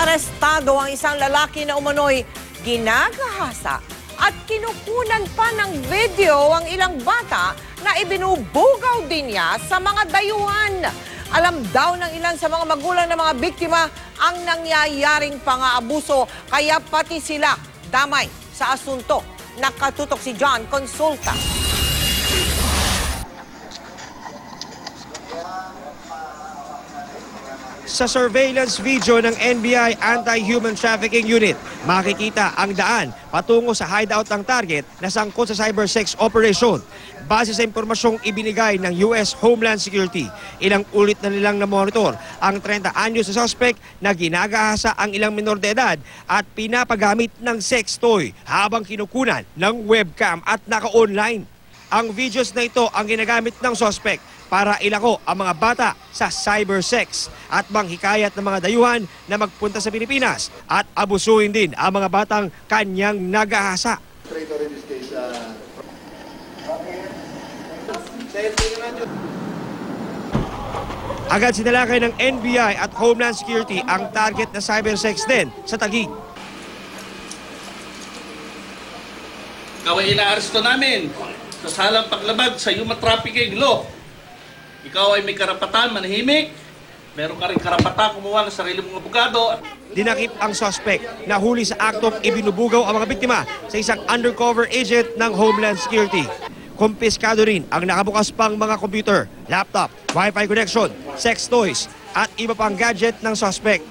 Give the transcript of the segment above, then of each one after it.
Arestado ang isang lalaki na umano'y ginagahasa at kinukunan pa ng video ang ilang bata na ibinubugaw din niya sa mga dayuhan. Alam daw ng ilan sa mga magulang ng mga biktima ang nangyayaring pang-aabuso, kaya pati sila damay sa asunto. Nakatutok si John Consulta. Sa surveillance video ng NBI Anti-Human Trafficking Unit, makikita ang daan patungo sa hideout ng target na sangkot sa cybersex operation. Base sa impormasyong ibinigay ng US Homeland Security, ilang ulit na nilang na-monitor ang 30 anyos na suspect na ginagahasa ang ilang minor de edad at pinapagamit ng sex toy habang kinukunan ng webcam at naka-online. Ang videos na ito ang ginagamit ng suspect para ilako ang mga bata sa cybersex at manghikayat ng mga dayuhan na magpunta sa Pilipinas at abusuhin din ang mga batang kanyang nagahasa. Agad sinalakay ng NBI at Homeland Security ang target na cybersex din sa Taguig. Ikaw ay inaaresto namin sa salang paglabag sa human trafficking law. Ikaw ay may karapatan manahimik, meron ka rin karapatan kumuha ng sarili mong abogado. Dinakip ang suspect na huli sa aktong ibinubugaw ang mga biktima sa isang undercover agent ng Homeland Security. Kumpiskado rin ang nakabukas pang mga computer, laptop, wifi connection, sex toys at iba pang gadget ng suspect.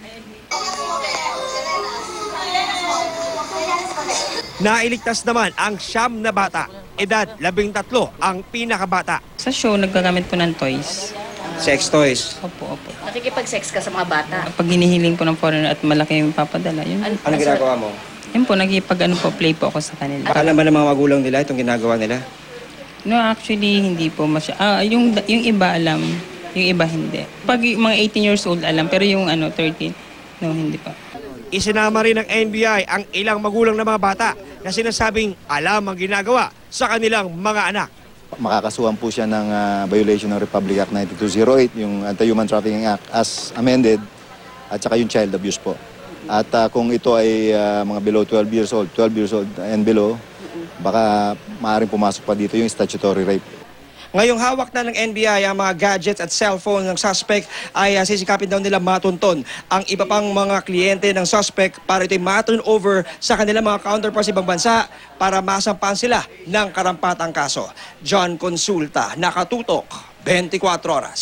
Nailigtas naman ang 9 na bata. Edad 13 ang pinakabata. Sa show, naggagamit po ng toys. Sex toys? Opo, opo. Nakikipag-sex ka sa mga bata? Pag hinihiling po ng foreigner at malaki yung papadala, yun. Ano ginagawa mo? Yun po, play po ako sa kanila. Akala ba ng mga magulang nila itong ginagawa nila? No, actually, hindi po yung iba alam, yung iba hindi. Pag mga 18 years old alam, pero yung 13, no, hindi pa. Isinama rin ng NBI ang ilang magulang ng mga bata na sinasabing alam ang ginagawa sa kanilang mga anak. Makakasuhan po siya ng violation ng Republic Act 9208, yung Anti-Human Trafficking Act as amended, at saka yung child abuse po. At kung ito ay mga below 12 years old and below, baka maaaring pumasok pa dito yung statutory rape. Ngayong hawak na ng NBI ang mga gadgets at cellphone ng suspect ay sisikapin daw nila matunton ang iba pang mga kliyente ng suspect para ito'y ma-turn over sa kanilang mga counterparts sa ibang bansa para masampan sila ng karampatang kaso. John Consulta, Nakatutok, 24 Oras.